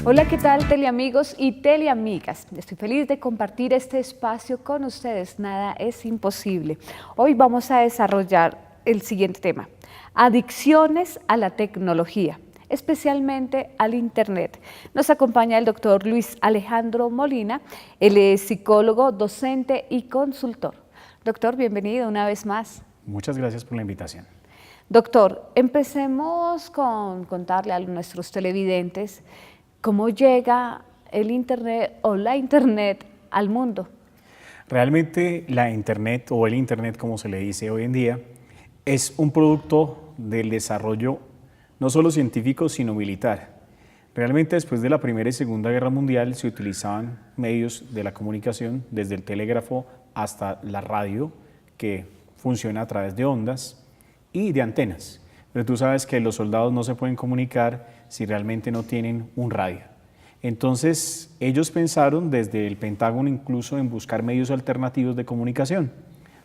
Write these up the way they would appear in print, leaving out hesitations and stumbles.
Hola, ¿qué tal, teleamigos y teleamigas? Estoy feliz de compartir este espacio con ustedes. Nada es imposible. Hoy vamos a desarrollar el siguiente tema: adicciones a la tecnología, especialmente al Internet. Nos acompaña el doctor Luis Alejandro Molina. Él es psicólogo, docente y consultor. Doctor, bienvenido una vez más. Muchas gracias por la invitación. Doctor, empecemos con contarle a nuestros televidentes cómo llega el Internet o la Internet al mundo. Realmente la Internet, o el Internet como se le dice hoy en día, es un producto del desarrollo no solo científico sino militar. Realmente después de la Primera y Segunda Guerra Mundial se utilizaban medios de la comunicación, desde el telégrafo hasta la radio, que funciona a través de ondas y de antenas. Pero tú sabes que los soldados no se pueden comunicar si realmente no tienen un radio. Entonces ellos pensaron desde el Pentágono incluso en buscar medios alternativos de comunicación.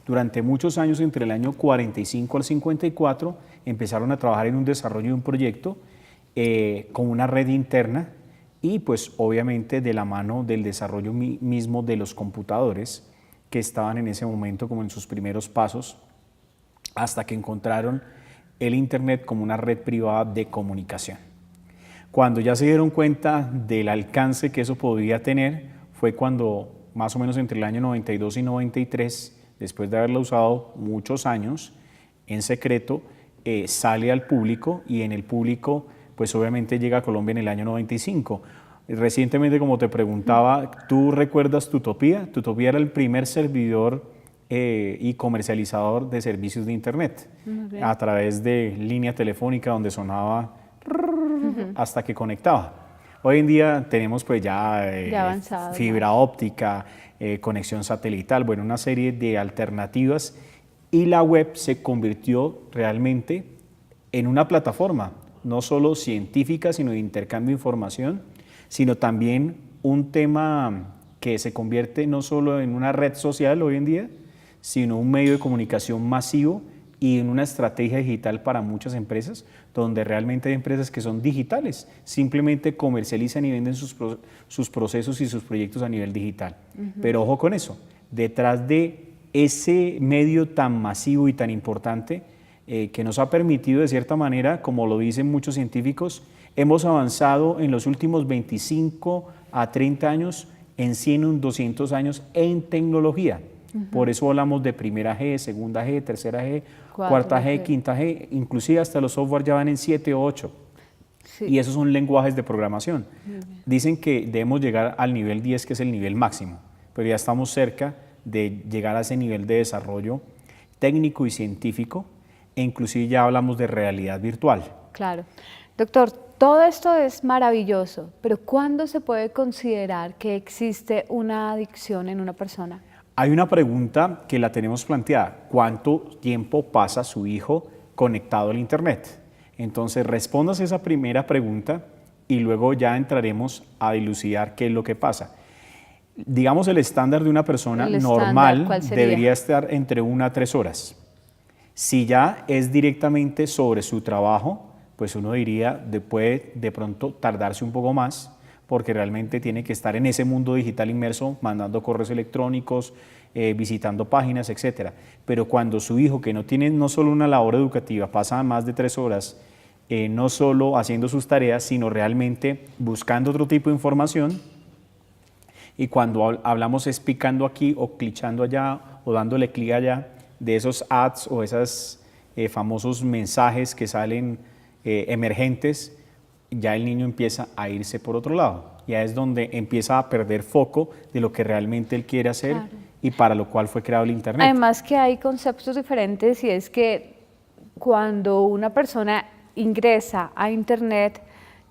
Durante muchos años, entre el año 45 al 54, empezaron a trabajar en un desarrollo de un proyecto con una red interna y pues obviamente de la mano del desarrollo mismo de los computadores que estaban en ese momento como en sus primeros pasos, hasta que encontraron el Internet como una red privada de comunicación. Cuando ya se dieron cuenta del alcance que eso podía tener, fue cuando más o menos entre el año 92 y 93, después de haberlo usado muchos años en secreto, sale al público y en el público pues obviamente llega a Colombia en el año 95. Recientemente, como te preguntaba, ¿tú recuerdas Tutopía? Tutopía era el primer servidor y comercializador de servicios de Internet a través de línea telefónica donde sonaba hasta que conectaba. Hoy en día tenemos pues ya fibra óptica, conexión satelital, bueno, una serie de alternativas y la web se convirtió realmente en una plataforma, no solo científica, sino de intercambio de información, sino también un tema que se convierte no solo en una red social hoy en día, sino un medio de comunicación masivo y en una estrategia digital para muchas empresas, donde realmente hay empresas que son digitales, simplemente comercializan y venden sus procesos y sus proyectos a nivel digital. Pero ojo con eso, detrás de ese medio tan masivo y tan importante que nos ha permitido de cierta manera, como lo dicen muchos científicos, hemos avanzado en los últimos 25 a 30 años, en 100 o 200 años en tecnología. Por eso hablamos de primera G, segunda G, tercera G, cuarta G, quinta G, inclusive hasta los software ya van en 7 o 8. Sí. Y esos son lenguajes de programación. Dicen que debemos llegar al nivel 10, que es el nivel máximo, pero ya estamos cerca de llegar a ese nivel de desarrollo técnico y científico, e inclusive ya hablamos de realidad virtual. Claro. Doctor, todo esto es maravilloso, pero ¿cuándo se puede considerar que existe una adicción en una persona? Hay una pregunta que la tenemos planteada: ¿cuánto tiempo pasa su hijo conectado al Internet? Entonces respondas esa primera pregunta y luego ya entraremos a dilucidar qué es lo que pasa. Digamos, el estándar de una persona normal debería estar entre 1 a 3 horas. Si ya es directamente sobre su trabajo, pues uno diría puede de pronto tardarse un poco más, porque realmente tiene que estar en ese mundo digital inmerso, mandando correos electrónicos, visitando páginas, etc. Pero cuando su hijo, que no tiene no solo una labor educativa, pasa más de 3 horas, no solo haciendo sus tareas, sino realmente buscando otro tipo de información, y cuando hablamos es picando aquí o clichando allá o dándole clic allá, de esos ads o esos famosos mensajes que salen emergentes, ya el niño empieza a irse por otro lado. Ya es donde empieza a perder foco de lo que realmente él quiere hacer, claro, y para lo cual fue creado el Internet. Además que hay conceptos diferentes, y es que cuando una persona ingresa a Internet,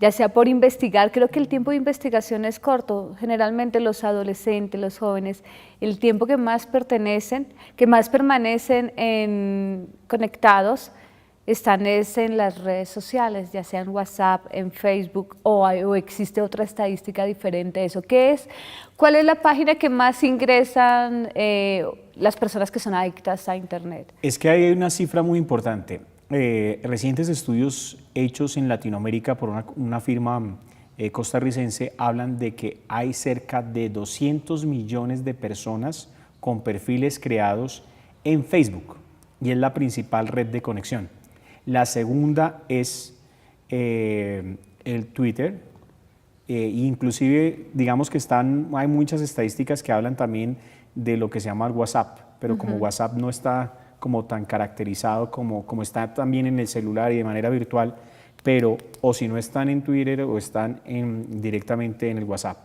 ya sea por investigar, creo que el tiempo de investigación es corto. Generalmente los adolescentes, los jóvenes, el tiempo que más permanecen conectados, están en las redes sociales, ya sea en WhatsApp, en Facebook, o existe otra estadística diferente a eso. ¿Cuál es la página que más ingresan las personas que son adictas a Internet? Es que hay una cifra muy importante. Recientes estudios hechos en Latinoamérica por una firma costarricense hablan de que hay cerca de 200 millones de personas con perfiles creados en Facebook y es la principal red de conexión. La segunda es el Twitter, inclusive digamos que hay muchas estadísticas que hablan también de lo que se llama el WhatsApp, pero como WhatsApp no está como tan caracterizado como está también en el celular y de manera virtual, pero o si no están en Twitter o están directamente en el WhatsApp.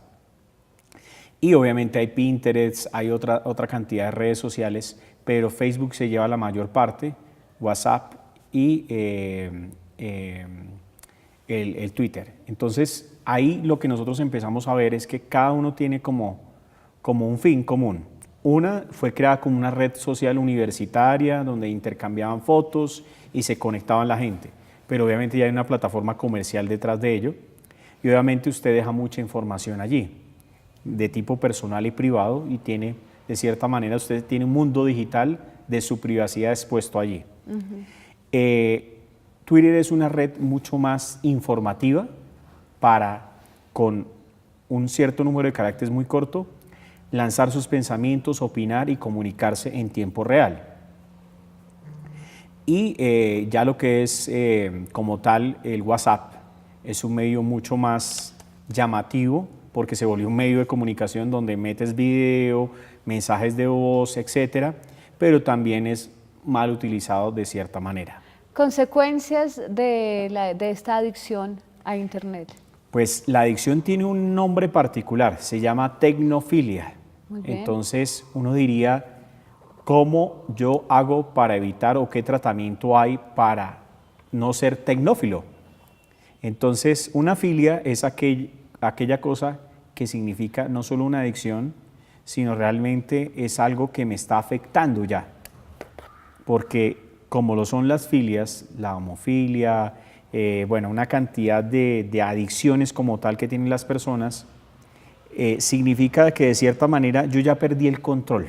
Y obviamente hay Pinterest, hay otra cantidad de redes sociales, pero Facebook se lleva la mayor parte, WhatsApp y el Twitter. Entonces ahí lo que nosotros empezamos a ver es que cada uno tiene como un fin común. Una fue creada como una red social universitaria donde intercambiaban fotos y se conectaban la gente, pero obviamente ya hay una plataforma comercial detrás de ello y obviamente usted deja mucha información allí de tipo personal y privado y tiene, de cierta manera, usted tiene un mundo digital de su privacidad expuesto allí. Twitter es una red mucho más informativa para, con un cierto número de caracteres muy corto, lanzar sus pensamientos, opinar y comunicarse en tiempo real. Y ya lo que es como tal el WhatsApp es un medio mucho más llamativo porque se volvió un medio de comunicación donde metes video, mensajes de voz, etcétera, pero también es mal utilizado de cierta manera. Consecuencias de esta adicción a Internet. Pues la adicción tiene un nombre particular, se llama tecnofilia. Muy bien. Entonces uno diría, ¿cómo yo hago para evitar o qué tratamiento hay para no ser tecnófilo? Entonces una filia es aquella cosa que significa no solo una adicción, sino realmente es algo que me está afectando ya. Porque como lo son las filias, la homofilia, bueno, una cantidad de adicciones como tal que tienen las personas, significa que de cierta manera yo ya perdí el control.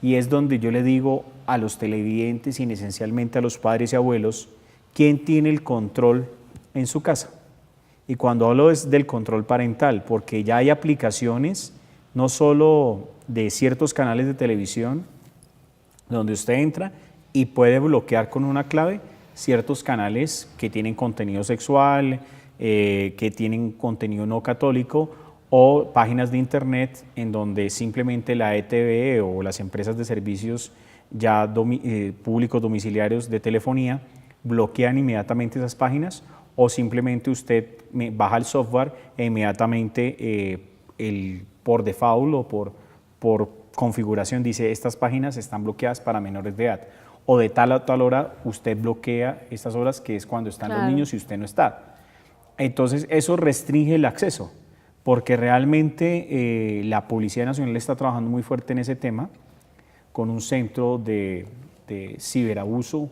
Y es donde yo le digo a los televidentes y esencialmente a los padres y abuelos, ¿quién tiene el control en su casa? Y cuando hablo es del control parental, porque ya hay aplicaciones, no solo de ciertos canales de televisión, donde usted entra y puede bloquear con una clave ciertos canales que tienen contenido sexual, que tienen contenido no católico, o páginas de internet en donde simplemente la ETV o las empresas de servicios ya públicos domiciliarios de telefonía bloquean inmediatamente esas páginas, o simplemente usted baja el software e inmediatamente por default o por configuración dice estas páginas están bloqueadas para menores de edad, o de tal a tal hora usted bloquea estas horas que es cuando están los niños y usted no está. Entonces eso restringe el acceso, porque realmente la Policía Nacional está trabajando muy fuerte en ese tema, con un centro de ciberabuso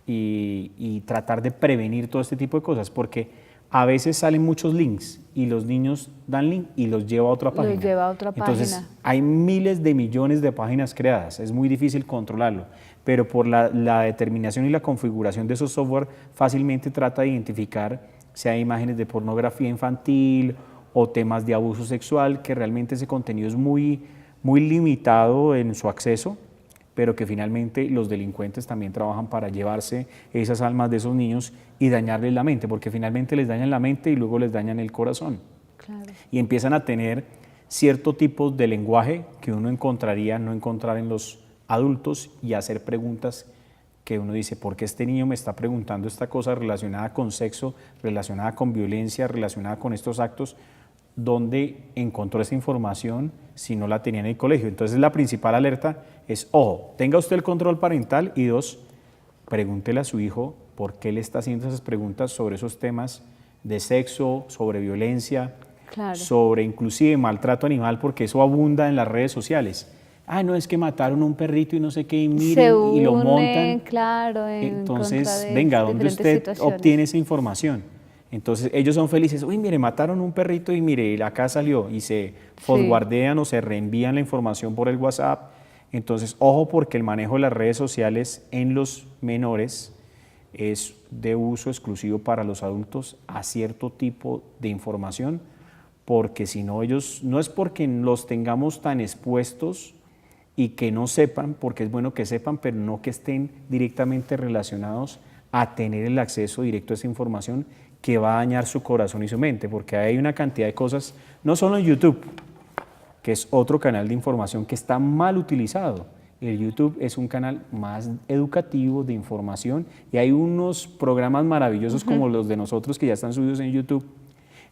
y tratar de prevenir todo este tipo de cosas, porque a veces salen muchos links y los niños dan link y los lleva a otra página. Los lleva a otra Entonces, página. hay miles de millones de páginas creadas, es muy difícil controlarlo, pero por la determinación y la configuración de esos software fácilmente trata de identificar si hay imágenes de pornografía infantil o temas de abuso sexual, que realmente ese contenido es muy limitado en su acceso, pero que finalmente los delincuentes también trabajan para llevarse esas almas de esos niños y dañarles la mente, porque finalmente les dañan la mente y luego les dañan el corazón. Claro. Y empiezan a tener cierto tipo de lenguaje que uno encontraría no encontrar en los adultos y hacer preguntas que uno dice, ¿por qué este niño me está preguntando esta cosa relacionada con sexo, relacionada con violencia, relacionada con estos actos? ¿Dónde encontró esa información si no la tenía en el colegio? Entonces la principal alerta es, ojo, tenga usted el control parental, y dos, pregúntele a su hijo por qué le está haciendo esas preguntas sobre esos temas de sexo, sobre violencia, Claro. sobre inclusive maltrato animal, porque eso abunda en las redes sociales. Ah, no, es que mataron un perrito y no sé qué, y miren, y lo montan. Claro, Entonces, venga, ¿dónde usted obtiene esa información? Entonces ellos son felices, uy, mire, mataron un perrito y mire, acá salió, y se forwardean o se reenvían la información por el WhatsApp. Entonces, ojo, porque el manejo de las redes sociales en los menores es de uso exclusivo para los adultos a cierto tipo de información, porque si no ellos, no es porque los tengamos tan expuestos y que no sepan, porque es bueno que sepan, pero no que estén directamente relacionados a tener el acceso directo a esa información que va a dañar su corazón y su mente, porque hay una cantidad de cosas, no solo en YouTube, que es otro canal de información que está mal utilizado. El YouTube es un canal más educativo de información y hay unos programas maravillosos como los de nosotros que ya están subidos en YouTube,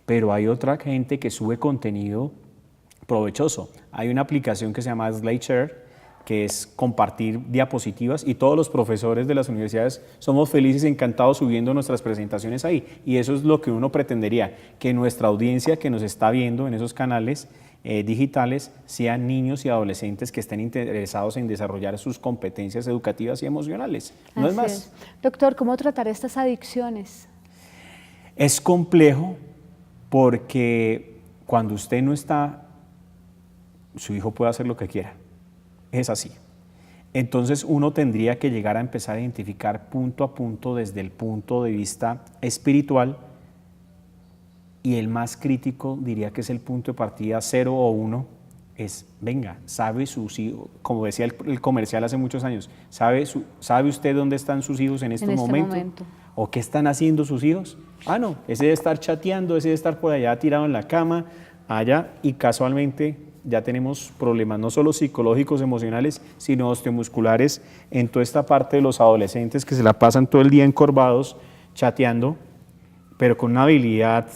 pero hay otra gente que sube contenido provechoso. Hay una aplicación que se llama SlideShare, que es compartir diapositivas y todos los profesores de las universidades somos felices y encantados subiendo nuestras presentaciones ahí. Y eso es lo que uno pretendería, que nuestra audiencia que nos está viendo en esos canales digitales sean niños y adolescentes que estén interesados en desarrollar sus competencias educativas y emocionales. No es más. Doctor, ¿cómo tratar estas adicciones? Es complejo porque cuando usted no está, su hijo puede hacer lo que quiera. Es así. Entonces uno tendría que llegar a empezar a identificar punto a punto desde el punto de vista espiritual, y el más crítico diría que es el punto de partida 0 o 1, es, venga, sabe sus hijos, como decía el comercial hace muchos años, ¿sabe usted dónde están sus hijos en este momento? ¿O qué están haciendo sus hijos? Ah, no, ese debe estar chateando, ese debe estar por allá tirado en la cama, allá, y casualmente ya tenemos problemas no solo psicológicos, emocionales, sino osteomusculares en toda esta parte de los adolescentes que se la pasan todo el día encorvados, chateando, pero con una habilidad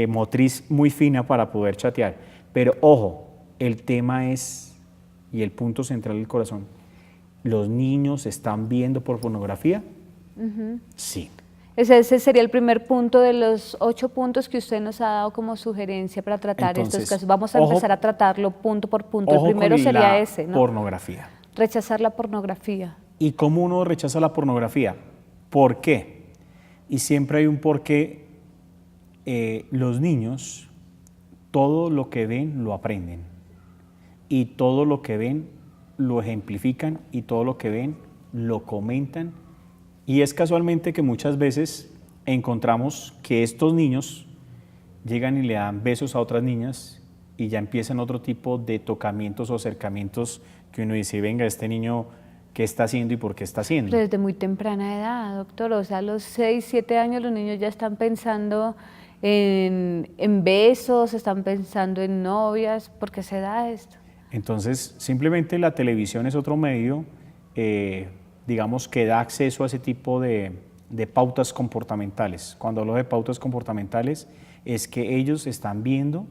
motriz muy fina para poder chatear. Pero ojo, el tema es, y el punto central del corazón, ¿los niños están viendo por pornografía? Sí. Ese sería el primer punto de los 8 puntos que usted nos ha dado como sugerencia para tratar estos casos. Vamos a empezar a tratarlo punto por punto. El primero sería ese, ¿no? Pornografía. Rechazar la pornografía. ¿Y cómo uno rechaza la pornografía? ¿Por qué? Y siempre hay un por qué. Los niños, todo lo que ven lo aprenden. Y todo lo que ven lo ejemplifican y todo lo que ven lo comentan. Y es casualmente que muchas veces encontramos que estos niños llegan y le dan besos a otras niñas y ya empiezan otro tipo de tocamientos o acercamientos que uno dice, venga, este niño, ¿qué está haciendo y por qué está haciendo? Desde muy temprana edad, doctor, o sea, a los 6, 7 años los niños ya están pensando en besos, están pensando en novias. ¿Por qué se da esto? Entonces, simplemente la televisión es otro medio, digamos, que da acceso a ese tipo de pautas comportamentales. Cuando hablo de pautas comportamentales, es que ellos están viendo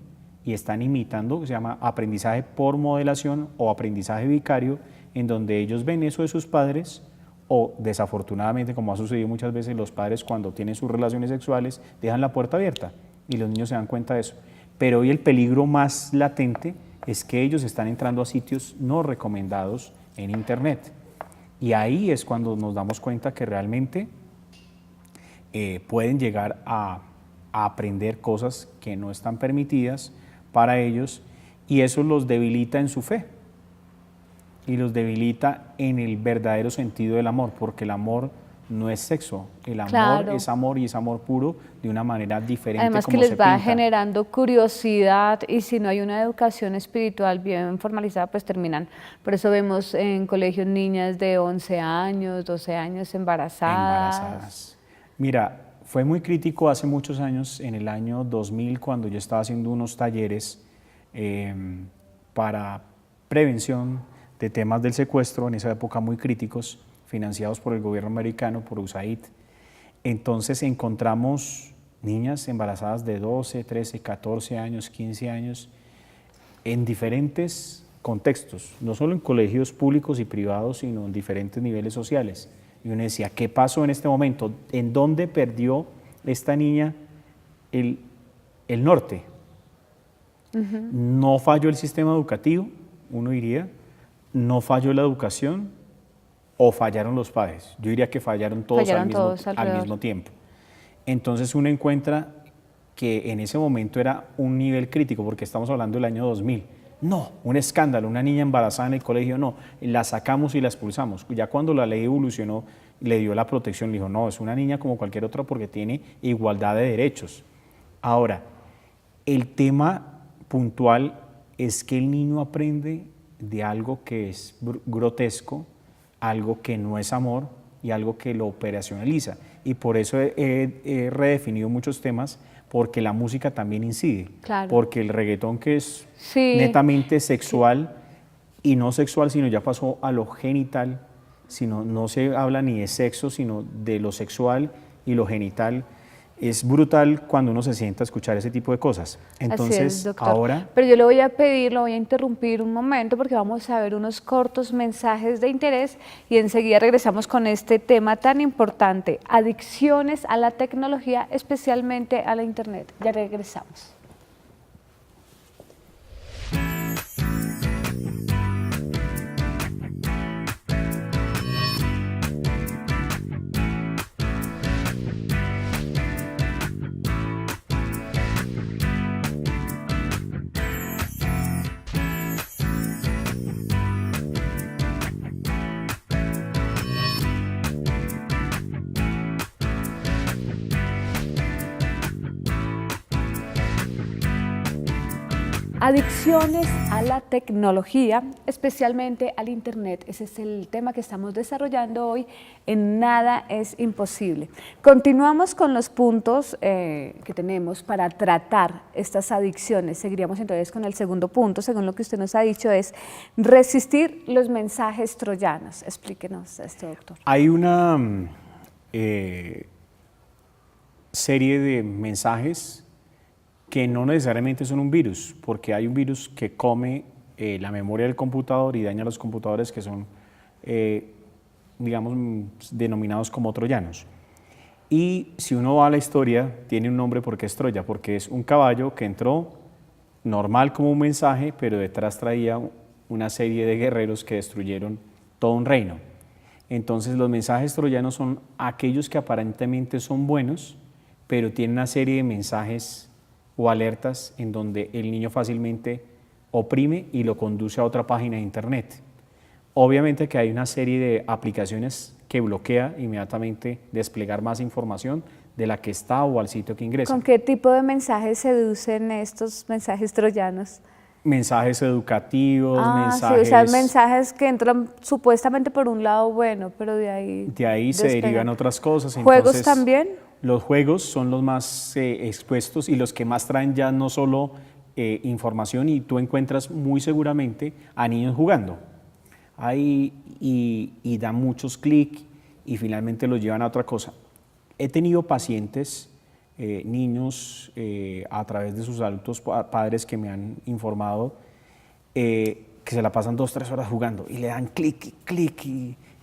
y están imitando, se llama aprendizaje por modelación o aprendizaje vicario, en donde ellos ven eso de sus padres, o desafortunadamente, como ha sucedido muchas veces, los padres cuando tienen sus relaciones sexuales dejan la puerta abierta y los niños se dan cuenta de eso. Pero hoy el peligro más latente es que ellos están entrando a sitios no recomendados en Internet. Y ahí es cuando nos damos cuenta que realmente pueden llegar a aprender cosas que no están permitidas para ellos, y eso los debilita en su fe y los debilita en el verdadero sentido del amor, porque el amor no es sexo, el amor es amor, y es amor puro de una manera diferente. Además que les va generando curiosidad, y si no hay una educación espiritual bien formalizada, pues terminan. Por eso vemos en colegios niñas de 11 años, 12 años embarazadas. Mira, fue muy crítico hace muchos años, en el año 2000, cuando yo estaba haciendo unos talleres para prevención de temas del secuestro, en esa época muy críticos, financiados por el gobierno americano, por USAID. Entonces encontramos niñas embarazadas de 12, 13, 14 años, 15 años, en diferentes contextos, no solo en colegios públicos y privados, sino en diferentes niveles sociales. Y uno decía, ¿qué pasó en este momento? ¿En dónde perdió esta niña el norte? No falló el sistema educativo, uno diría, no falló la educación, o fallaron los padres. Yo diría que fallaron todos al mismo tiempo. Entonces uno encuentra que en ese momento era un nivel crítico, porque estamos hablando del año 2000. No, un escándalo, una niña embarazada en el colegio, no, la sacamos y la expulsamos. Ya cuando la ley evolucionó, le dio la protección, le dijo, no, es una niña como cualquier otra porque tiene igualdad de derechos. Ahora, el tema puntual es que el niño aprende de algo que es grotesco, algo que no es amor y algo que lo operacionaliza. Y por eso he redefinido muchos temas, porque la música también incide. Claro. Porque el reggaetón, que es Sí. netamente sexual y no sexual, sino ya pasó a lo genital, sino no se habla ni de sexo, sino de lo sexual y lo genital. Es brutal cuando uno se sienta a escuchar ese tipo de cosas. Entonces, así es, doctor. ahora... Pero yo le voy a pedir, lo voy a interrumpir un momento porque vamos a ver unos cortos mensajes de interés y enseguida regresamos con este tema tan importante, adicciones a la tecnología, especialmente a la internet. Ya regresamos. Adicciones a la tecnología, especialmente al internet. Ese es el tema que estamos desarrollando hoy en Nada es Imposible. Continuamos con los puntos que tenemos para tratar estas adicciones. Seguiríamos entonces con el segundo punto, según lo que usted nos ha dicho, es resistir los mensajes troyanos. Explíquenos esto, doctor. Hay una serie de mensajes que no necesariamente son un virus, porque hay un virus que come la memoria del computador y daña los computadores, que son, digamos, denominados como troyanos. Y si uno va a la historia, tiene un nombre porque es Troya, porque es un caballo que entró normal como un mensaje, pero detrás traía una serie de guerreros que destruyeron todo un reino. Entonces los mensajes troyanos son aquellos que aparentemente son buenos, pero tienen una serie de mensajes o alertas en donde el niño fácilmente oprime y lo conduce a otra página de internet. Obviamente que hay una serie de aplicaciones que bloquea inmediatamente desplegar más información de la que está o al sitio que ingresa. ¿Con qué tipo de mensajes seducen estos mensajes troyanos? Mensajes educativos, mensajes... Sí, o sea, mensajes que entran supuestamente por un lado bueno, pero de ahí se derivan otras cosas. ¿Juegos Entonces, también? Los juegos son los más expuestos y los que más traen ya no solo información, y tú encuentras muy seguramente a niños jugando. Ahí y dan muchos clics y finalmente los llevan a otra cosa. He tenido pacientes, niños, a través de sus adultos padres que me han informado que se la pasan 2 o 3 horas jugando y le dan clic, clic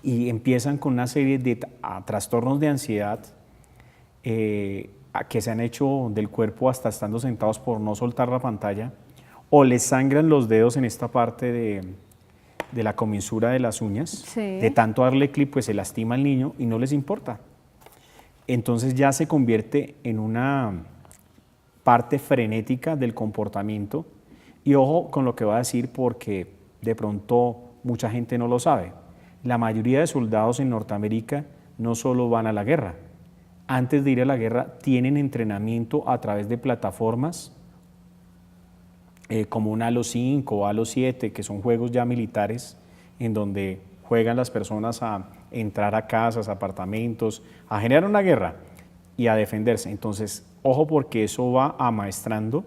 y empiezan con una serie de trastornos de ansiedad que se han hecho del cuerpo hasta estando sentados por no soltar la pantalla, o les sangran los dedos en esta parte de la comisura de las uñas, sí, de tanto darle clic, pues se lastima al niño y no les importa. Entonces ya se convierte en una parte frenética del comportamiento. Y ojo con lo que voy a decir, porque de pronto mucha gente no lo sabe. La mayoría de soldados en Norteamérica no solo van a la guerra. Antes de ir a la guerra tienen entrenamiento a través de plataformas como un Halo 5 o Halo 7, que son juegos ya militares en donde juegan las personas a entrar a casas, apartamentos, a generar una guerra y a defenderse. Entonces, ojo, porque eso va amaestrando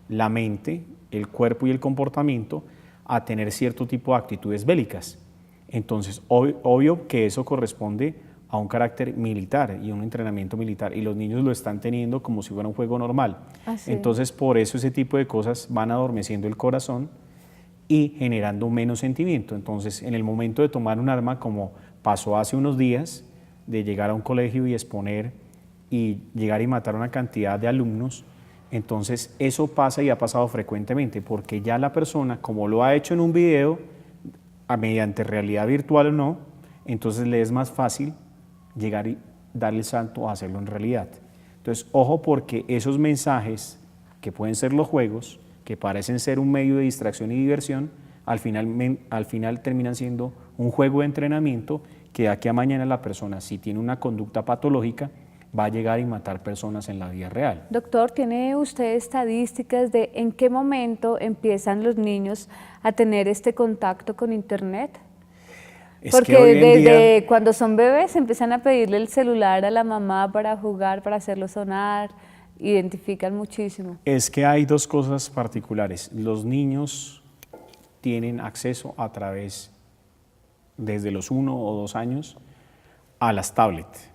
la mente, el cuerpo y el comportamiento a tener cierto tipo de actitudes bélicas. Entonces, obvio que eso corresponde a un carácter militar y un entrenamiento militar, y los niños lo están teniendo como si fuera un juego normal. Entonces, por eso ese tipo de cosas van adormeciendo el corazón y generando menos sentimiento. Entonces, en el momento de tomar un arma, como pasó hace unos días, de llegar a un colegio y exponer y llegar y matar a una cantidad de alumnos, entonces eso pasa y ha pasado frecuentemente, porque ya la persona, como lo ha hecho en un video, mediante realidad virtual o no, entonces le es más fácil llegar y darle el salto a hacerlo en realidad. Entonces, ojo, porque esos mensajes, que pueden ser los juegos, que parecen ser un medio de distracción y diversión, al final terminan siendo un juego de entrenamiento que de aquí a mañana la persona, si tiene una conducta patológica, va a llegar y matar personas en la vida real. Doctor, ¿tiene usted estadísticas de en qué momento empiezan los niños a tener este contacto con Internet? Porque desde cuando son bebés empiezan a pedirle el celular a la mamá para jugar, para hacerlo sonar, identifican muchísimo. Es que hay dos cosas particulares. Los niños tienen acceso a través, desde los 1 o 2 años, a las tablets.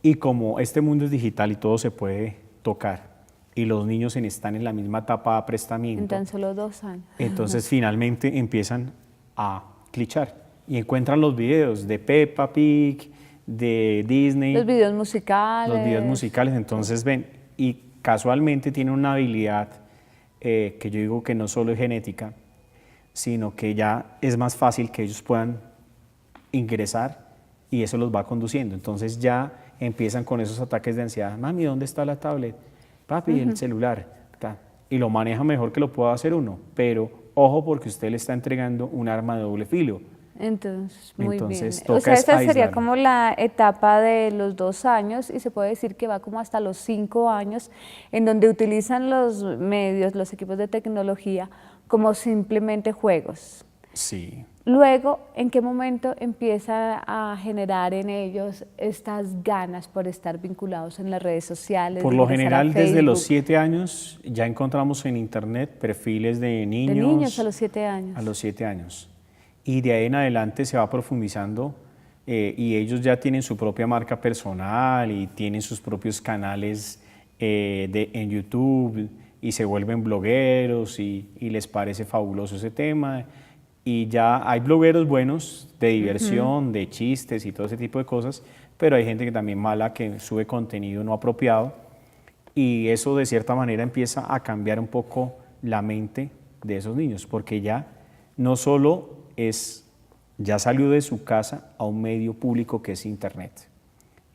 Y como este mundo es digital y todo se puede tocar, y los niños están en la misma etapa de aprestamiento, en tan solo 2 años. Entonces finalmente empiezan a clichar y encuentran los videos de Peppa Pig, de Disney. Los videos musicales. Los videos musicales, entonces ven, y casualmente tienen una habilidad que yo digo que no solo es genética, sino que ya es más fácil que ellos puedan ingresar y eso los va conduciendo. Entonces ya empiezan con esos ataques de ansiedad. Mami, ¿dónde está la tablet? Papi, el celular. Y lo maneja mejor que lo pueda hacer uno, pero ojo porque usted le está entregando un arma de doble filo. Entonces, muy bien. Toca o sea, esta sería aislarlo. como la etapa de los 2 años y se puede decir que va como hasta los 5 años, en donde utilizan los medios, los equipos de tecnología como simplemente juegos. Sí. Luego, ¿en qué momento empieza a generar en ellos estas ganas por estar vinculados en las redes sociales? Por lo general, desde los 7 años ya encontramos en internet perfiles de niños. De niños a los 7 años. A los 7 años. Y de ahí en adelante se va profundizando y ellos ya tienen su propia marca personal y tienen sus propios canales en YouTube y se vuelven blogueros y les parece fabuloso ese tema. Y ya hay blogueros buenos de diversión, de chistes y todo ese tipo de cosas, pero hay gente que también mala que sube contenido no apropiado y eso de cierta manera empieza a cambiar un poco la mente de esos niños, porque ya no solo ya salió de su casa a un medio público que es internet.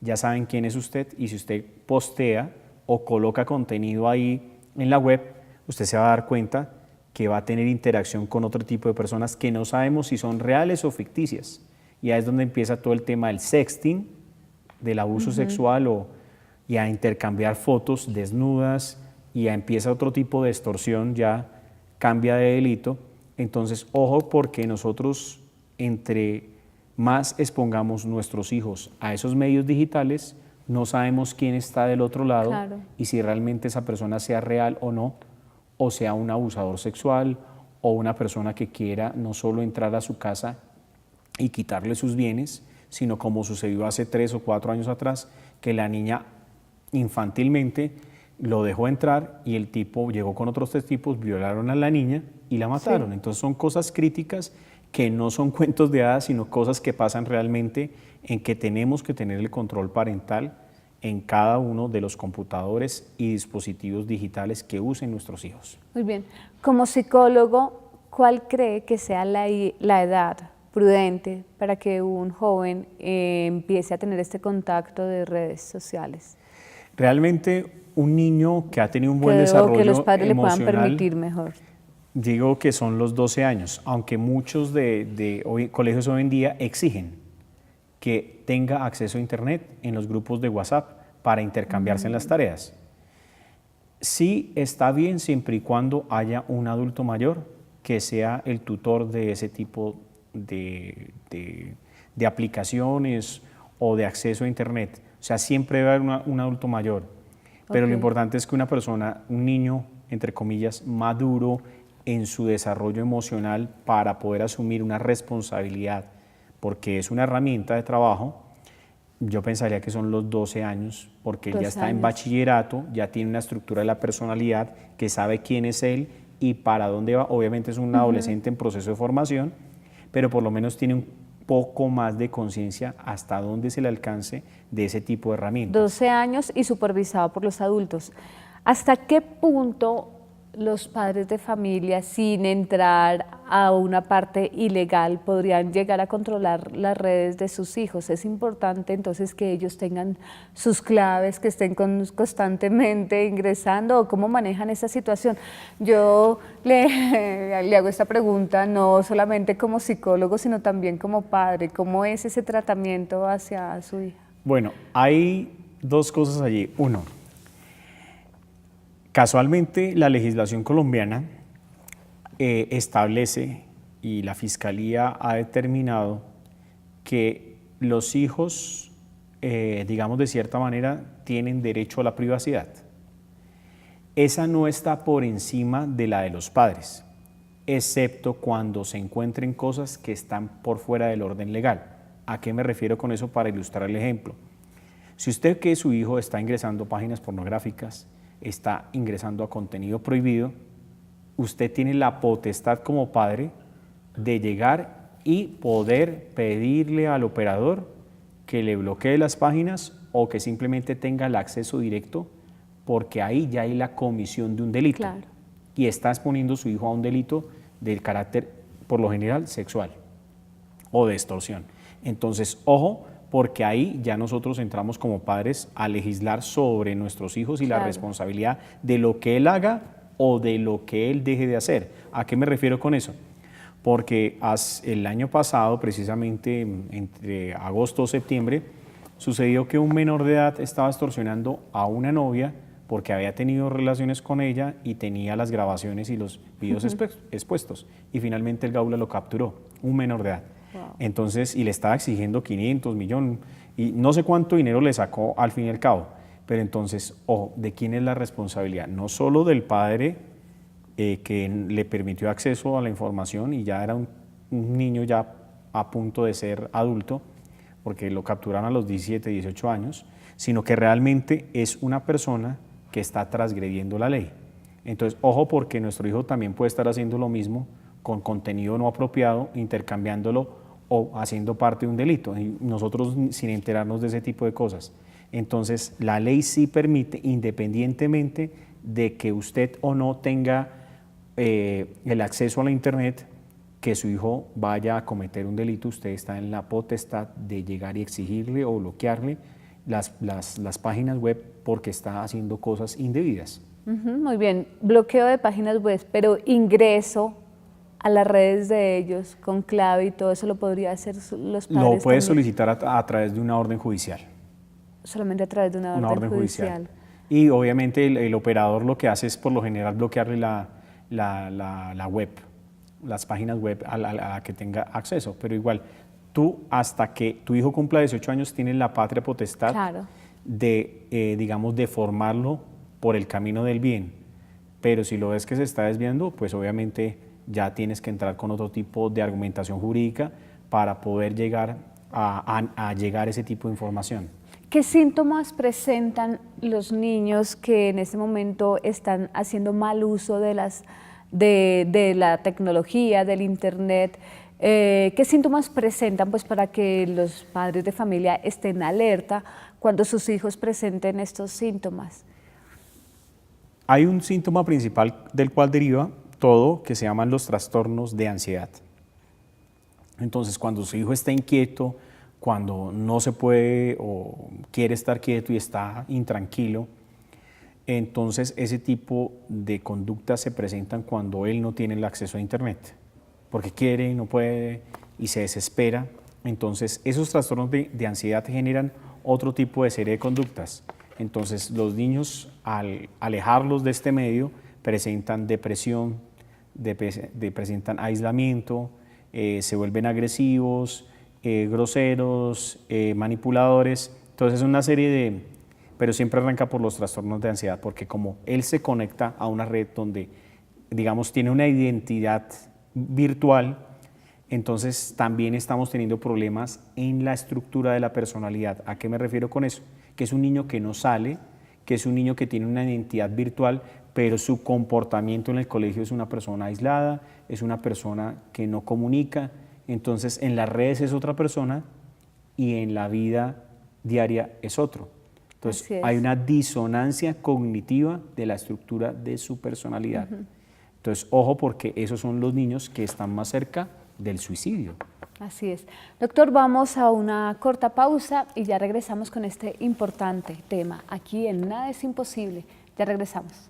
Ya saben quién es usted y si usted postea o coloca contenido ahí en la web, usted se va a dar cuenta que va a tener interacción con otro tipo de personas que no sabemos si son reales o ficticias. Y ahí es donde empieza todo el tema del sexting, del abuso sexual y a intercambiar fotos desnudas y ya empieza otro tipo de extorsión, ya cambia de delito. Entonces, ojo porque nosotros entre más expongamos nuestros hijos a esos medios digitales, no sabemos quién está del otro lado Claro. y si realmente esa persona sea real o no, o sea un abusador sexual o una persona que quiera no solo entrar a su casa y quitarle sus bienes, sino como sucedió hace 3 o 4 años atrás, que la niña infantilmente lo dejó entrar y el tipo llegó con otros 3 tipos, violaron a la niña y la mataron. Sí. Entonces son cosas críticas que no son cuentos de hadas, sino cosas que pasan realmente en que tenemos que tener el control parental en cada uno de los computadores y dispositivos digitales que usen nuestros hijos. Muy bien. Como psicólogo, ¿cuál cree que sea la edad prudente para que un joven empiece a tener este contacto de redes sociales? Realmente un niño que ha tenido un buen desarrollo que los padres emocional, le puedan permitir mejor. Digo que son los 12 años, aunque muchos colegios hoy en día exigen que tenga acceso a internet en los grupos de WhatsApp para intercambiarse en las tareas. Sí está bien siempre y cuando haya un adulto mayor que sea el tutor de ese tipo de aplicaciones o de acceso a internet. O sea, siempre debe haber un adulto mayor. Pero lo importante es que una persona, un niño, entre comillas, maduro en su desarrollo emocional para poder asumir una responsabilidad, porque es una herramienta de trabajo, yo pensaría que son los 12 años, porque él ya está en bachillerato, ya tiene una estructura de la personalidad, que sabe quién es él y para dónde va. Obviamente es un adolescente en proceso de formación, pero por lo menos tiene un poco más de conciencia hasta dónde es el alcance de ese tipo de herramientas. 12 años y supervisado por los adultos. ¿Hasta qué punto los padres de familia, sin entrar a una parte ilegal, podrían llegar a controlar las redes de sus hijos? Es importante entonces que ellos tengan sus claves, que estén constantemente ingresando, o cómo manejan esa situación. Yo le hago esta pregunta no solamente como psicólogo, sino también como padre. ¿Cómo es ese tratamiento hacia su hija? Bueno, hay dos cosas allí. Uno, casualmente la legislación colombiana establece, y la Fiscalía ha determinado, que los hijos, digamos de cierta manera, tienen derecho a la privacidad. Esa no está por encima de la de los padres, excepto cuando se encuentren cosas que están por fuera del orden legal. ¿A qué me refiero con eso para ilustrar el ejemplo? Si usted que su hijo está ingresando a páginas pornográficas, está ingresando a contenido prohibido, usted tiene la potestad como padre de llegar y poder pedirle al operador que le bloquee las páginas o que simplemente tenga el acceso directo, porque ahí ya hay la comisión de un delito. Claro. Y está exponiendo a su hijo a un delito del carácter, por lo general, sexual o de extorsión. Entonces, ojo, porque ahí ya nosotros entramos como padres a legislar sobre nuestros hijos y la responsabilidad de lo que él haga o de lo que él deje de hacer. ¿A qué me refiero con eso? Porque el año pasado, precisamente entre agosto o septiembre, sucedió que un menor de edad estaba extorsionando a una novia porque había tenido relaciones con ella y tenía las grabaciones y los videos expuestos. Y finalmente el Gaula lo capturó, un menor de edad. Wow. Entonces, y le estaba exigiendo 500 millones, y no sé cuánto dinero le sacó al fin y al cabo. Pero entonces, ojo, ¿de quién es la responsabilidad? No solo del padre que le permitió acceso a la información y ya era un niño ya a punto de ser adulto, porque lo capturaron a los 17, 18 años, sino que realmente es una persona que está transgrediendo la ley. Entonces, ojo, porque nuestro hijo también puede estar haciendo lo mismo con contenido no apropiado, intercambiándolo o haciendo parte de un delito, y nosotros sin enterarnos de ese tipo de cosas. Entonces, la ley sí permite, independientemente de que usted o no tenga el acceso a la internet, que su hijo vaya a cometer un delito, usted está en la potestad de llegar y exigirle o bloquearle las páginas web porque está haciendo cosas indebidas. Muy bien, bloqueo de páginas web, pero ingreso a las redes de ellos con clave y todo eso lo podría hacer los padres. Lo puede también solicitar a través de una orden judicial. Solamente a través de una orden judicial. Y obviamente el operador lo que hace es por lo general bloquearle la web, las páginas web a la que tenga acceso, pero igual tú hasta que tu hijo cumpla 18 años tienes la patria potestad Claro. de, digamos, de formarlo por el camino del bien, pero si lo ves que se está desviando, pues obviamente ya tienes que entrar con otro tipo de argumentación jurídica para poder llegar a llegar a ese tipo de información. ¿Qué síntomas presentan los niños que en este momento están haciendo mal uso de la tecnología, del internet? ¿Qué síntomas presentan pues, para que los padres de familia estén alerta cuando sus hijos presenten estos síntomas? Hay un síntoma principal del cual deriva todo, que se llaman los trastornos de ansiedad. Entonces, cuando su hijo está inquieto, cuando no se puede o quiere estar quieto y está intranquilo, entonces ese tipo de conductas se presentan cuando él no tiene el acceso a internet, porque quiere y no puede y se desespera. Entonces esos trastornos de ansiedad generan otro tipo de serie de conductas. Entonces los niños, al alejarlos de este medio, presentan depresión, presentan aislamiento, se vuelven agresivos, groseros, manipuladores. Entonces es una serie pero siempre arranca por los trastornos de ansiedad, porque como él se conecta a una red donde, digamos, tiene una identidad virtual, entonces también estamos teniendo problemas en la estructura de la personalidad. ¿A qué me refiero con eso? Que es un niño que no sale, que es un niño que tiene una identidad virtual, pero su comportamiento en el colegio es una persona aislada, es una persona que no comunica. Entonces en las redes es otra persona y en la vida diaria es otro. Entonces Así es. hay una disonancia cognitiva de la estructura de su personalidad. Entonces, ojo, porque esos son los niños que están más cerca del suicidio. Así es. Doctor, vamos a una corta pausa y ya regresamos con este importante tema. Aquí en Nada es Imposible. Ya regresamos.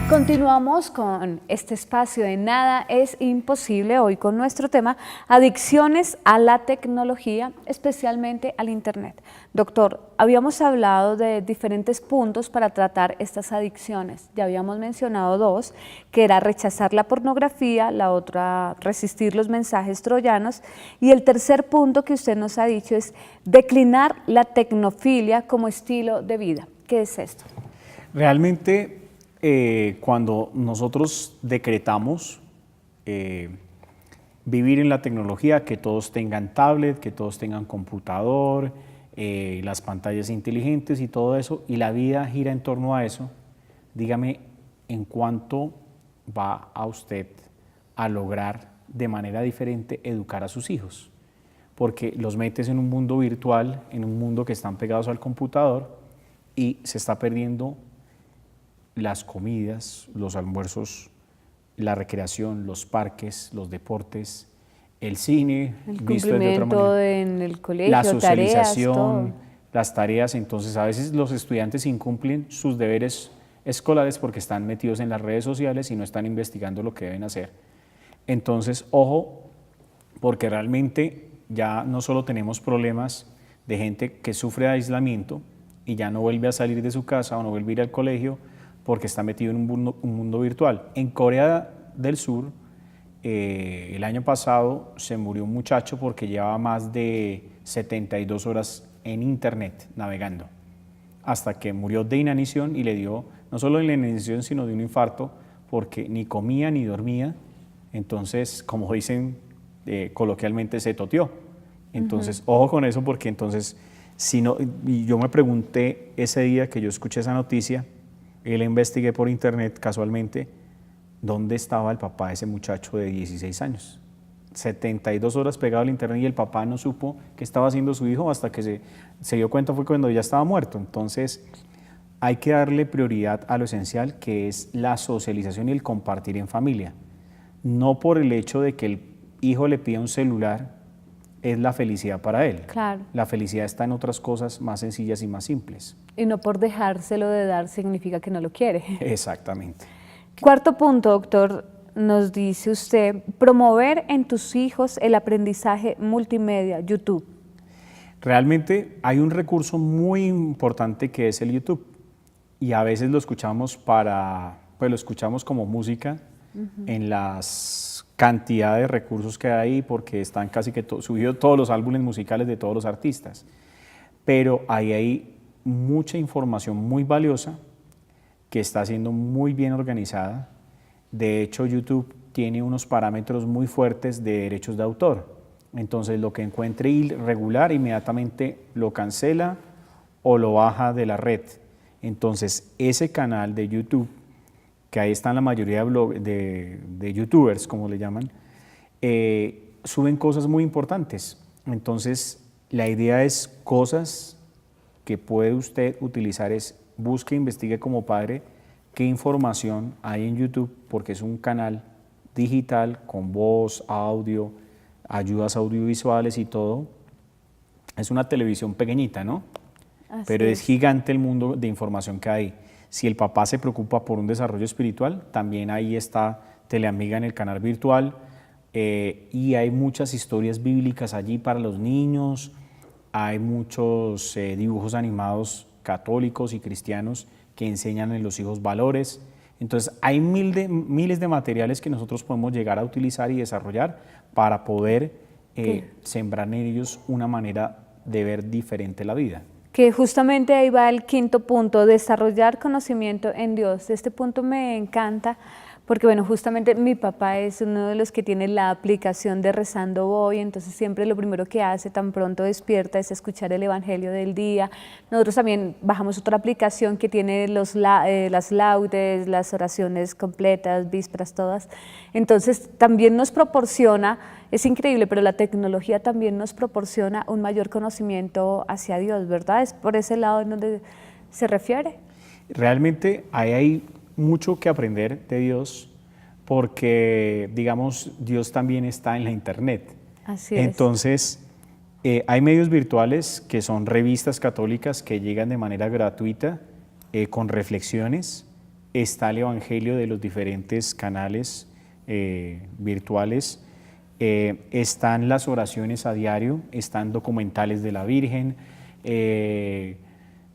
Continuamos con este espacio de Nada es Imposible, hoy con nuestro tema, adicciones a la tecnología, especialmente al Internet. Doctor, habíamos hablado de diferentes puntos para tratar estas adicciones. Ya habíamos mencionado dos, que era rechazar la pornografía, la otra resistir los mensajes troyanos, y el tercer punto que usted nos ha dicho es declinar la tecnofilia como estilo de vida. ¿Qué es esto? Realmente, cuando nosotros decretamos vivir en la tecnología, que todos tengan tablet, que todos tengan computador, las pantallas inteligentes y todo eso, y la vida gira en torno a eso, dígame en cuánto va a usted a lograr de manera diferente educar a sus hijos, porque los metes en un mundo virtual, en un mundo que están pegados al computador y se está perdiendo las comidas, los almuerzos, la recreación, los parques, los deportes, el cine, El visto de otra cumplimiento manera, en el colegio, la tareas, socialización, todo. las tareas. Entonces a veces los estudiantes incumplen sus deberes escolares porque están metidos en las redes sociales y no están investigando lo que deben hacer. Entonces, ojo, porque realmente ya no solo tenemos problemas de gente que sufre de aislamiento y ya no vuelve a salir de su casa o no vuelve a ir al colegio porque está metido en un mundo virtual. En Corea del Sur, el año pasado se murió un muchacho porque llevaba más de 72 horas en internet navegando, hasta que murió de inanición y le dio, no solo de inanición, sino de un infarto, porque ni comía ni dormía. Entonces, como dicen coloquialmente, se toteó. Entonces, ojo con eso, porque entonces, si no, y yo me pregunté ese día que yo escuché esa noticia, le investigué por internet casualmente, ¿dónde estaba el papá de ese muchacho de 16 años? 72 horas pegado al internet y el papá no supo qué estaba haciendo su hijo hasta que se dio cuenta fue cuando ya estaba muerto. Entonces, hay que darle prioridad a lo esencial, que es la socialización y el compartir en familia. No por el hecho de que el hijo le pida un celular es la felicidad para él. Claro. La felicidad está en otras cosas más sencillas y más simples. Y no por dejárselo de dar significa que no lo quiere. Exactamente. Cuarto punto, doctor, nos dice usted, promover en tus hijos el aprendizaje multimedia, YouTube. Realmente hay un recurso muy importante que es el YouTube y a veces lo escuchamos pues lo escuchamos como música en las cantidad de recursos que hay ahí porque están casi que subidos todos los álbumes musicales de todos los artistas. Pero ahí hay mucha información muy valiosa que está siendo muy bien organizada. De hecho, YouTube tiene unos parámetros muy fuertes de derechos de autor. Entonces, lo que encuentre irregular, inmediatamente lo cancela o lo baja de la red. Entonces, ese canal de YouTube, que ahí están la mayoría de youtubers, como le llaman, suben cosas muy importantes. Entonces, la idea es cosas que puede usted utilizar, es busque, investigue como padre qué información hay en YouTube, porque es un canal digital con voz, audio, ayudas audiovisuales y todo. Es una televisión pequeñita, ¿no? Así Pero es gigante el mundo de información que hay. Si el papá se preocupa por un desarrollo espiritual, también ahí está Teleamiga en el canal virtual, y hay muchas historias bíblicas allí para los niños, hay muchos dibujos animados católicos y cristianos que enseñan en los hijos valores. Entonces hay miles de materiales que nosotros podemos llegar a utilizar y desarrollar para poder sembrar en ellos una manera de ver diferente la vida. Que justamente ahí va el quinto punto, desarrollar conocimiento en Dios. Este punto me encanta porque, bueno, justamente mi papá es uno de los que tiene la aplicación de Rezando Voy, entonces siempre lo primero que hace tan pronto despierta es escuchar el Evangelio del día. Nosotros también bajamos otra aplicación que tiene las laudes, las oraciones completas, vísperas, todas. Entonces también nos proporciona, es increíble, pero la tecnología también nos proporciona un mayor conocimiento hacia Dios, ¿verdad? Es por ese lado en donde se refiere. Realmente ahí hay mucho que aprender de Dios porque, digamos, Dios también está en la internet. Así es. Entonces, hay medios virtuales que son revistas católicas que llegan de manera gratuita con reflexiones. Está el Evangelio de los diferentes canales virtuales. Están las oraciones a diario, están documentales de la Virgen,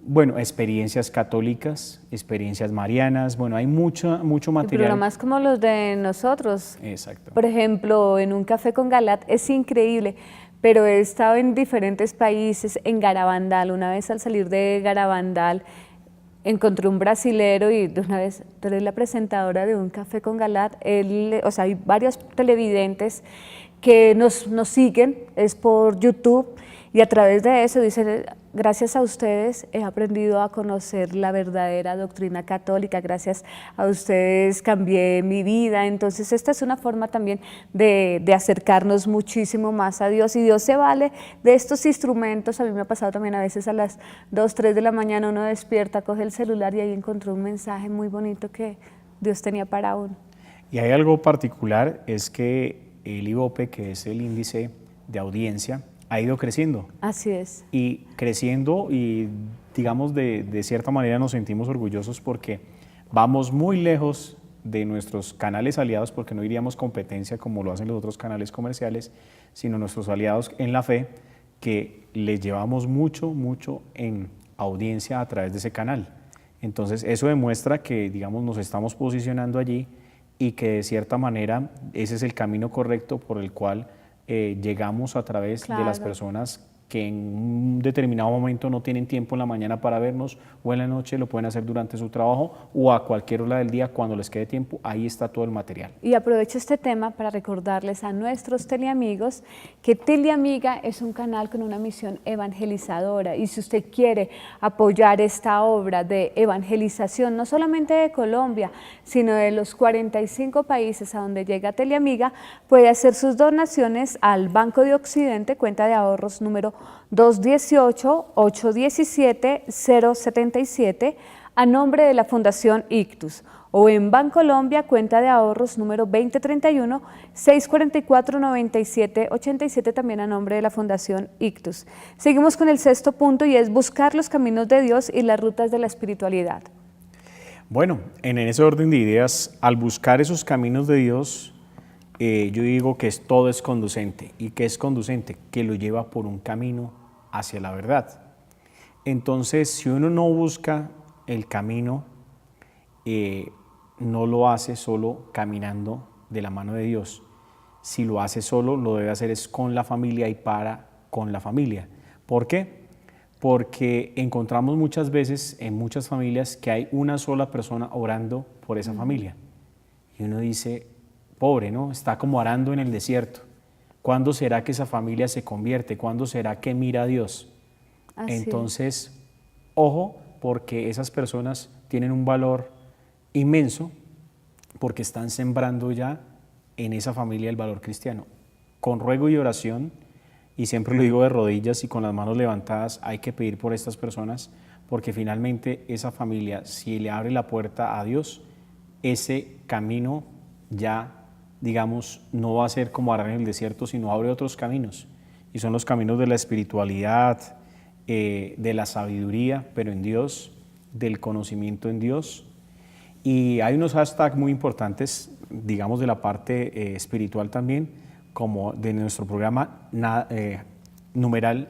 bueno, experiencias católicas, experiencias marianas, bueno, hay mucho material. Programas como los de nosotros. Exacto. Por ejemplo, en Un Café con Galat es increíble, pero he estado en diferentes países, en Garabandal. Una vez al salir de Garabandal encontré un brasilero y de una vez, tú eres la presentadora de Un Café con Galat. O sea, hay varios televidentes que nos siguen, es por YouTube, y a través de eso dicen, gracias a ustedes he aprendido a conocer la verdadera doctrina católica, gracias a ustedes cambié mi vida. Entonces esta es una forma también de acercarnos muchísimo más a Dios, y Dios se vale de estos instrumentos. A mí me ha pasado también a veces a las 2, 3 de la mañana uno despierta, coge el celular y ahí encontró un mensaje muy bonito que Dios tenía para uno. Y hay algo particular, es que el IVOPE, que es el índice de audiencia, ha ido creciendo. Así es. Y creciendo, y digamos de cierta manera nos sentimos orgullosos porque vamos muy lejos de nuestros canales aliados, porque no iríamos competencia como lo hacen los otros canales comerciales, sino nuestros aliados en la fe, que les llevamos mucho en audiencia a través de ese canal. Entonces eso demuestra que, digamos, nos estamos posicionando allí y que de cierta manera ese es el camino correcto por el cual llegamos a través de las personas que en un determinado momento no tienen tiempo en la mañana para vernos, o en la noche lo pueden hacer durante su trabajo o a cualquier hora del día cuando les quede tiempo. Ahí está todo el material. Y aprovecho este tema para recordarles a nuestros teleamigos que Teleamiga es un canal con una misión evangelizadora, y si usted quiere apoyar esta obra de evangelización, no solamente de Colombia, sino de los 45 países a donde llega Teleamiga, puede hacer sus donaciones al Banco de Occidente, cuenta de ahorros número 218-817-077, a nombre de la Fundación Ictus, o en Bancolombia, cuenta de ahorros número 2031-644-9787, también a nombre de la Fundación Ictus. Seguimos con el sexto punto, y es buscar los caminos de Dios y las rutas de la espiritualidad. Bueno, en ese orden de ideas, al buscar esos caminos de Dios, yo digo que todo es conducente. ¿Y qué es conducente? Que lo lleva por un camino hacia la verdad. Entonces, si uno no busca el camino, no lo hace solo caminando de la mano de Dios. Si lo hace solo, lo debe hacer es con la familia y con la familia. ¿Por qué? Porque encontramos muchas veces en muchas familias que hay una sola persona orando por esa familia. Y uno dice, pobre, ¿no? Está como arando en el desierto. ¿Cuándo será que esa familia se convierte? ¿Cuándo será que mira a Dios? Entonces, ojo, porque esas personas tienen un valor inmenso, porque están sembrando ya en esa familia el valor cristiano. Con ruego y oración, y siempre lo digo de rodillas y con las manos levantadas, hay que pedir por estas personas, porque finalmente esa familia, si le abre la puerta a Dios, ese camino ya, digamos, no va a ser como arar en el desierto, sino abre otros caminos, y son los caminos de la espiritualidad, de la sabiduría, pero en Dios, del conocimiento en Dios. Y hay unos hashtags muy importantes, digamos, de la parte espiritual también, como de nuestro programa, numeral,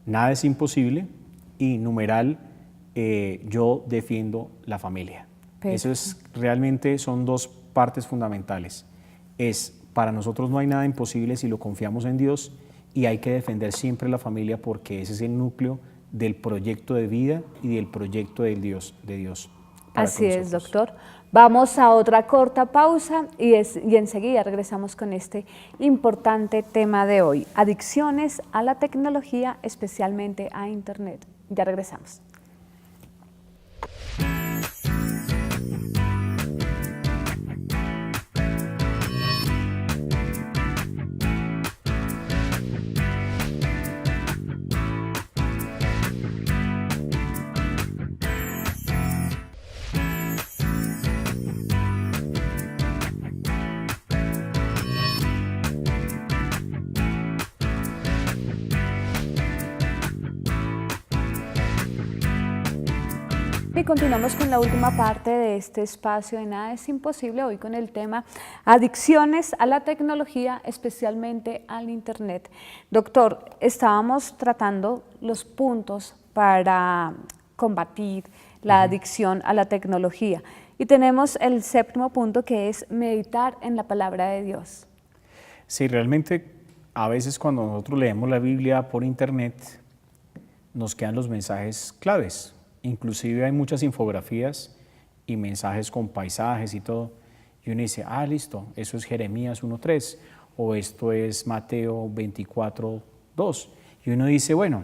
nada es imposible, y numeral, yo defiendo la familia. Eso es, realmente son dos partes fundamentales. Es, para nosotros no hay nada imposible si lo confiamos en Dios, y hay que defender siempre la familia porque ese es el núcleo del proyecto de vida y del proyecto de Dios. Así es, doctor. Vamos a otra corta pausa y enseguida regresamos con este importante tema de hoy, adicciones a la tecnología, especialmente a Internet. Ya regresamos. Y continuamos con la última parte de este espacio de Nada es Imposible, hoy con el tema adicciones a la tecnología, especialmente al Internet. Doctor, estábamos tratando los puntos para combatir la adicción a la tecnología y tenemos el séptimo punto, que es meditar en la palabra de Dios. Sí, realmente a veces cuando nosotros leemos la Biblia por Internet nos quedan los mensajes claves. Inclusive hay muchas infografías y mensajes con paisajes y todo. Y uno dice, listo, eso es Jeremías 1:3 o esto es Mateo 24:2. Y uno dice, bueno,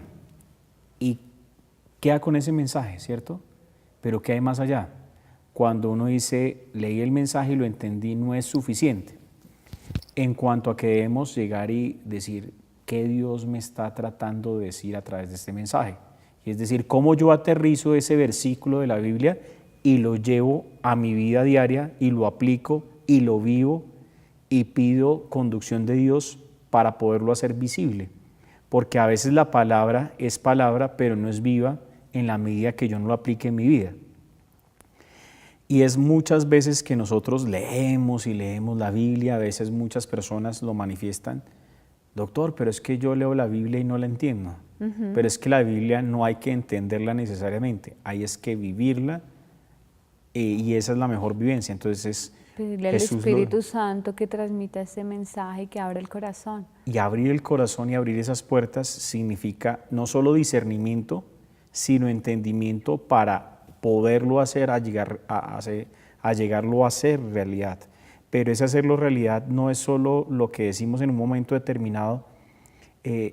¿y qué hago con ese mensaje, cierto? Pero ¿qué hay más allá? Cuando uno dice, leí el mensaje y lo entendí, no es suficiente. En cuanto a que debemos llegar y decir, ¿qué Dios me está tratando de decir a través de este mensaje? Es decir, cómo yo aterrizo ese versículo de la Biblia y lo llevo a mi vida diaria y lo aplico y lo vivo y pido conducción de Dios para poderlo hacer visible. Porque a veces la palabra es palabra, pero no es viva en la medida que yo no lo aplique en mi vida. Y es muchas veces que nosotros leemos y leemos la Biblia, a veces muchas personas lo manifiestan. Doctor, pero es que yo leo la Biblia y no la entiendo. Pero es que la Biblia no hay que entenderla necesariamente, hay es que vivirla y esa es la mejor vivencia. Entonces pedirle al Espíritu Santo que transmita ese mensaje y que abra el corazón. Y abrir el corazón y abrir esas puertas significa no solo discernimiento, sino entendimiento para poderlo hacer, llegarlo a hacer realidad. Pero ese hacerlo realidad no es solo lo que decimos en un momento determinado.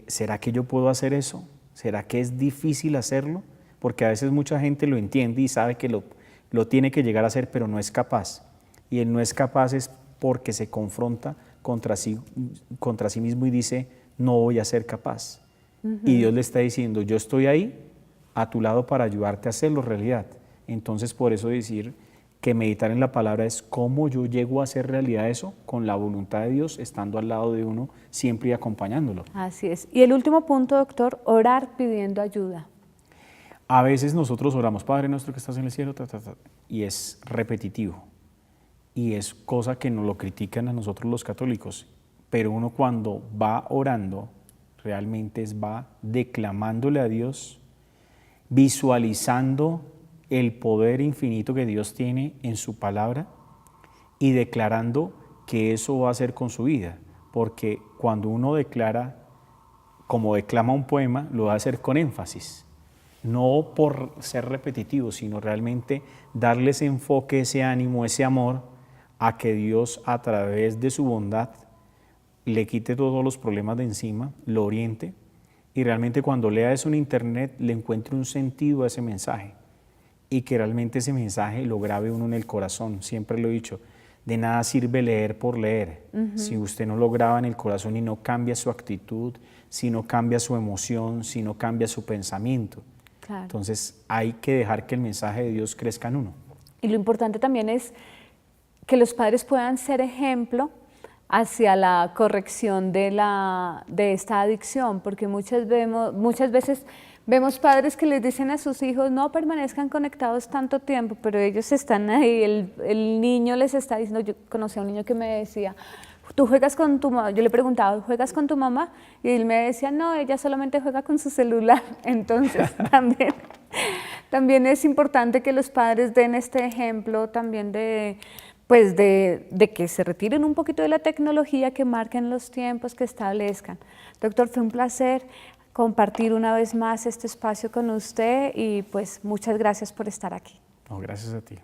¿Será que yo puedo hacer eso? ¿Será que es difícil hacerlo? Porque a veces mucha gente lo entiende y sabe que lo tiene que llegar a hacer, pero no es capaz. Y el no es capaz es porque se confronta contra sí mismo y dice, no voy a ser capaz. Y Dios le está diciendo, yo estoy ahí a tu lado para ayudarte a hacerlo realidad. Entonces, por eso decir que meditar en la palabra es cómo yo llego a hacer realidad eso con la voluntad de Dios, estando al lado de uno siempre y acompañándolo. Así es. Y el último punto, doctor, orar pidiendo ayuda. A veces nosotros oramos, Padre nuestro que estás en el cielo, y es repetitivo. Y es cosa que nos lo critican a nosotros los católicos. Pero uno cuando va orando, realmente va declamándole a Dios, visualizando el poder infinito que Dios tiene en su palabra y declarando que eso va a hacer con su vida, porque cuando uno declara, como declama un poema, lo va a hacer con énfasis, no por ser repetitivo, sino realmente darle ese enfoque, ese ánimo, ese amor a que Dios a través de su bondad le quite todos los problemas de encima, lo oriente y realmente cuando lea eso en internet le encuentre un sentido a ese mensaje. Y que realmente ese mensaje lo grabe uno en el corazón. Siempre lo he dicho, de nada sirve leer por leer. Si usted no lo graba en el corazón y no cambia su actitud, si no cambia su emoción, si no cambia su pensamiento. Claro. Entonces hay que dejar que el mensaje de Dios crezca en uno. Y lo importante también es que los padres puedan ser ejemplo hacia la corrección de esta adicción, porque muchas veces vemos padres que les dicen a sus hijos no permanezcan conectados tanto tiempo, pero ellos están ahí, el niño les está diciendo, yo conocí a un niño que me decía, ¿tú juegas con tu mamá? Yo le preguntaba, ¿juegas con tu mamá? Y él me decía, no, ella solamente juega con su celular. Entonces también es importante que los padres den este ejemplo también de pues de que se retiren un poquito de la tecnología, que marquen los tiempos, que establezcan. Doctor, fue un placer compartir una vez más este espacio con usted y pues muchas gracias por estar aquí. No, gracias a ti.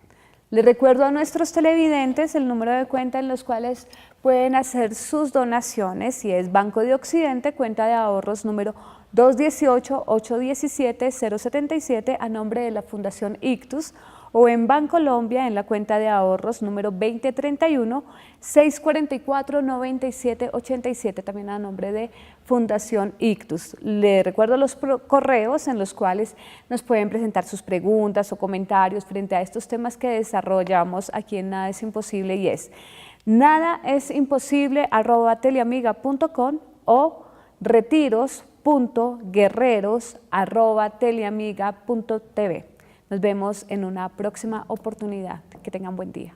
Les recuerdo a nuestros televidentes el número de cuenta en los cuales pueden hacer sus donaciones, y es Banco de Occidente, cuenta de ahorros número 218-817-077 a nombre de la Fundación Ictus, o en Bancolombia en la cuenta de ahorros número 2031-644-9787, también a nombre de Fundación Ictus. Le recuerdo los correos en los cuales nos pueden presentar sus preguntas o comentarios frente a estos temas que desarrollamos aquí en Nada es Imposible, y es nadaesimposible@teleamiga.com o retiros.guerreros@teleamiga.tv. Nos vemos en una próxima oportunidad. Que tengan buen día.